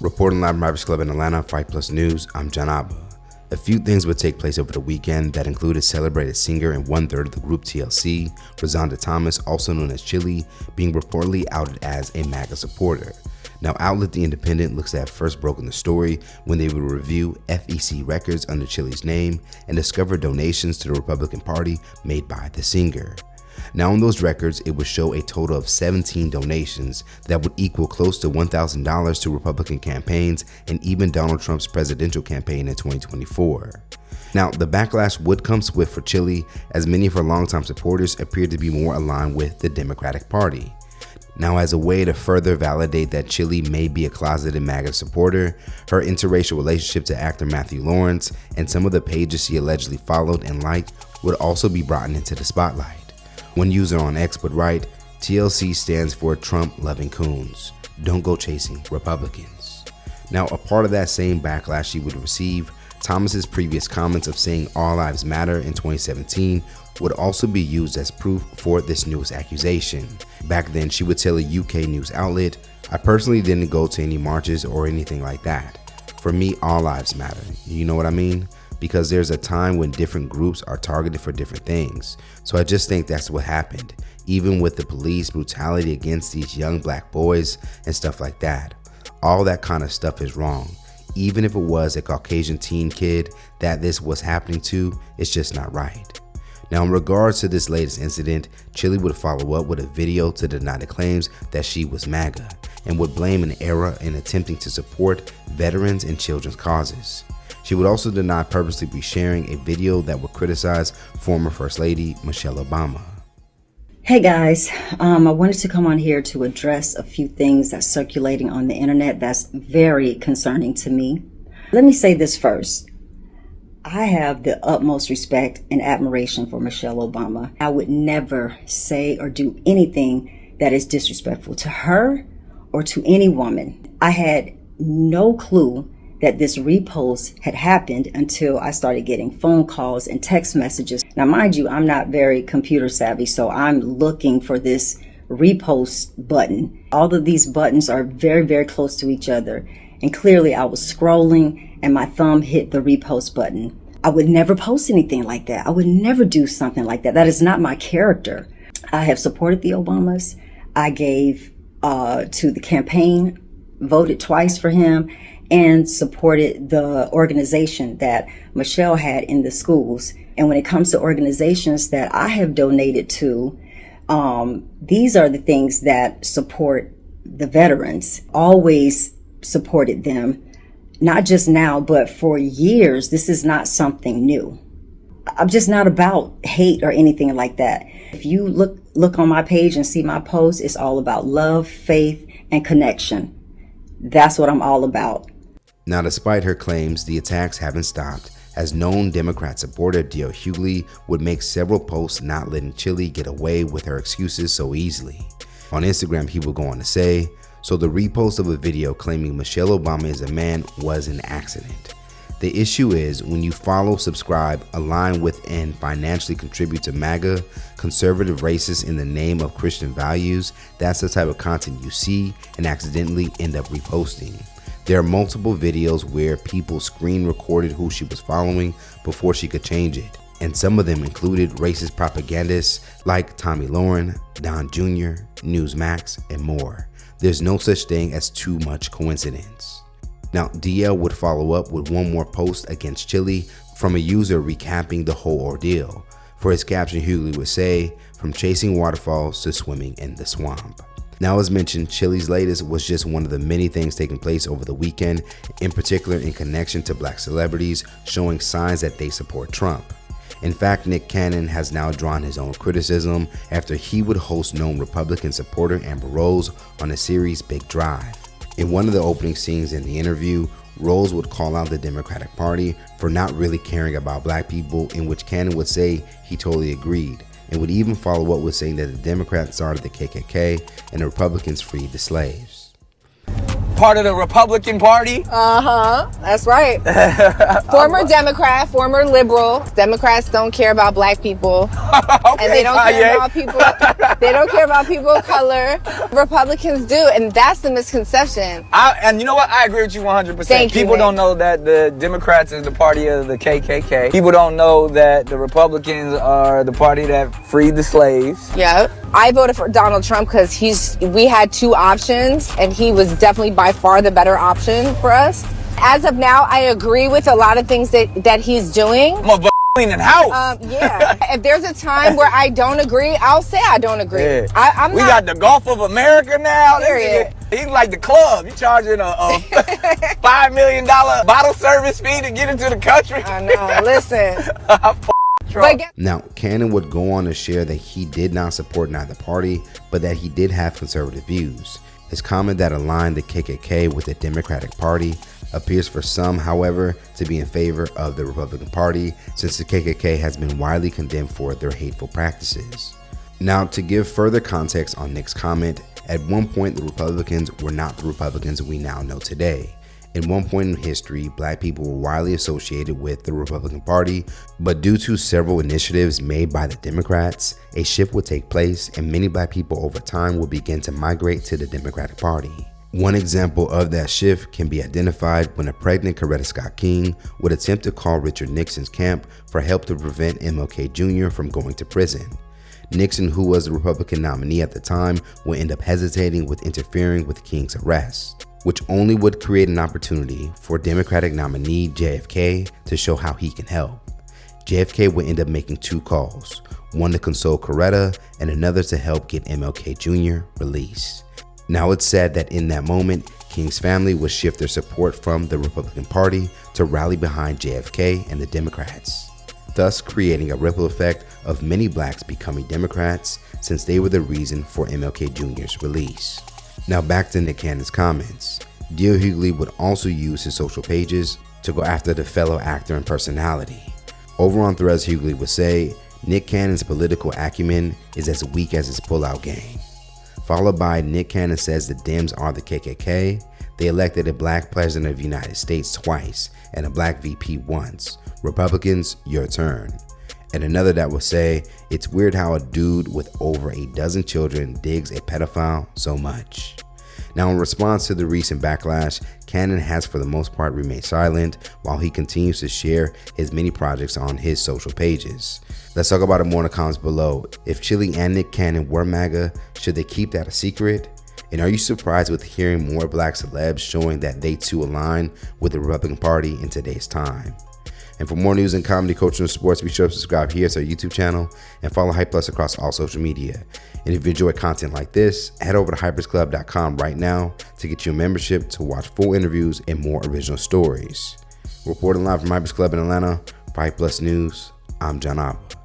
Reporting live from Rivals Club in Atlanta, Fight Plus News, I'm John Abba. A few things would take place over the weekend that included celebrated singer and one-third of the group TLC, Rozonda Thomas, also known as Chilli, being reportedly outed as a MAGA supporter. Now, outlet The Independent looks to have first broken the story when they would review FEC records under Chilli's name and discover donations to the Republican Party made by the singer. Now, on those records, it would show a total of 17 donations that would equal close to $1,000 to Republican campaigns and even Donald Trump's presidential campaign in 2024. Now, the backlash would come swift for Chilli, as many of her longtime supporters appeared to be more aligned with the Democratic Party. Now, as a way to further validate that Chilli may be a closeted MAGA supporter, her interracial relationship to actor Matthew Lawrence and some of the pages she allegedly followed and liked would also be brought into the spotlight. One user on X would write, "TLC stands for Trump-loving coons. Don't go chasing Republicans." Now, a part of that same backlash she would receive, Thomas's previous comments of saying all lives matter in 2017 would also be used as proof for this newest accusation. Back then, she would tell a UK news outlet, "I personally didn't go to any marches or anything like that. For me, all lives matter. You know what I mean? Because there's a time when different groups are targeted for different things. So I just think that's what happened, even with the police brutality against these young black boys and stuff like that. All that kind of stuff is wrong. Even if it was a Caucasian teen kid that this was happening to, it's just not right." Now, in regards to this latest incident, Chilli would follow up with a video to deny the claims that she was MAGA and would blame an era in attempting to support veterans and children's causes. She would also deny purposely resharing a video that would criticize former First Lady Michelle Obama. Hey guys, I wanted to come on here to address a few things that's circulating on the internet that's very concerning to me. Let me say this first. I have the utmost respect and admiration for Michelle Obama. I would never say or do anything that is disrespectful to her or to any woman. I had no clue that this repost had happened until I started getting phone calls and text messages. Now, mind you, I'm not very computer savvy, so I'm looking for this repost button. All of these buttons are very, very close to each other. And clearly I was scrolling and my thumb hit the repost button. I would never post anything like that. I would never do something like that. That is not my character. I have supported the Obamas. I gave to the campaign, voted twice for him, and supported the organization that Michelle had in the schools. And when it comes to organizations that I have donated to, these are the things that support the veterans. Always supported them, not just now, but for years. This is not something new. I'm just not about hate or anything like that. If you look on my page and see my posts, it's all about love, faith, and connection. That's what I'm all about. Now, despite her claims, the attacks haven't stopped, as known Democrat supporter Hughley would make several posts not letting Chilli get away with her excuses so easily. On Instagram, he would go on to say, "So the repost of a video claiming Michelle Obama is a man was an accident. The issue is when you follow, subscribe, align with, and financially contribute to MAGA, conservative racists in the name of Christian values, that's the type of content you see and accidentally end up reposting. There are multiple videos where people screen recorded who she was following before she could change it, and some of them included racist propagandists like Tommy Lauren, Don Jr., Newsmax, and more. There's no such thing as too much coincidence." Now, DL would follow up with one more post against Chilli from a user recapping the whole ordeal. For his caption, Hughley would say, "From chasing waterfalls to swimming in the swamp." Now, as mentioned, Chilli's latest was just one of the many things taking place over the weekend, in particular in connection to black celebrities showing signs that they support Trump. In fact, Nick Cannon has now drawn his own criticism after he would host known Republican supporter Amber Rose on the series Big Drive. In one of the opening scenes in the interview, Rose would call out the Democratic Party for not really caring about black people, in which Cannon would say he totally agreed, and would even follow up with saying that the Democrats started the KKK and the Republicans freed the slaves. part of the Republican Party. That's right. Former Democrat, former liberal. Democrats don't care about black people. Okay, And they don't care about people. They don't care about people of color. Republicans do, and that's the misconception. And you know what? I agree with you 100%. Thank you, People don't man. know that the Democrats is the party of the KKK. People don't know that the Republicans are the party that freed the slaves. Yeah. I voted for Donald Trump because we had two options, and he was definitely by far the better option for us. As of now, I agree with a lot of things that he's doing. Cleaning house. Yeah. If there's a time where I don't agree, I'll say I don't agree. Yeah. We got the Gulf of America now. Period. He's like the club. You charging a $5 million bottle service fee to get into the country. I know. Listen. Now, Cannon would go on to share that he did not support neither party, but that he did have conservative views. His comment that aligned the KKK with the Democratic Party appears for some, however, to be in favor of the Republican Party, since the KKK has been widely condemned for their hateful practices. Now, to give further context on Nick's comment, at one point the Republicans were not the Republicans we now know today. At one point in history, black people were widely associated with the Republican Party, but due to several initiatives made by the Democrats, a shift would take place and many black people over time would begin to migrate to the Democratic Party. One example of that shift can be identified when a pregnant Coretta Scott King would attempt to call Richard Nixon's camp for help to prevent MLK Jr. from going to prison. Nixon, who was the Republican nominee at the time, would end up hesitating with interfering with King's arrest, which only would create an opportunity for Democratic nominee JFK to show how he can help. JFK would end up making two calls, one to console Coretta and another to help get MLK Jr. released. Now it's said that in that moment, King's family would shift their support from the Republican Party to rally behind JFK and the Democrats, thus creating a ripple effect of many blacks becoming Democrats since they were the reason for MLK Jr.'s release. Now back to Nick Cannon's comments. Dear Hughley would also use his social pages to go after the fellow actor and personality. Over on Threads, Hughley would say, Nick Cannon's political acumen is as weak as his pullout game. Followed by Nick Cannon says the Dems are the KKK. They elected a black president of the United States twice and a black VP once. Republicans, your turn. And another that will say, it's weird how a dude with over a dozen children digs a pedophile so much. Now, in response to the recent backlash, Cannon has for the most part remained silent while he continues to share his many projects on his social pages. Let's talk about it more in the comments below. If Chilli and Nick Cannon were MAGA, should they keep that a secret? And are you surprised with hearing more black celebs showing that they too align with the Republican Party in today's time? And for more news and comedy, culture, and sports, be sure to subscribe here to our YouTube channel and follow Hype Plus across all social media. And if you enjoy content like this, head over to hypersclub.com right now to get your membership to watch full interviews and more original stories. Reporting live from Hypers Club in Atlanta, for Hype Plus News, I'm John Abba.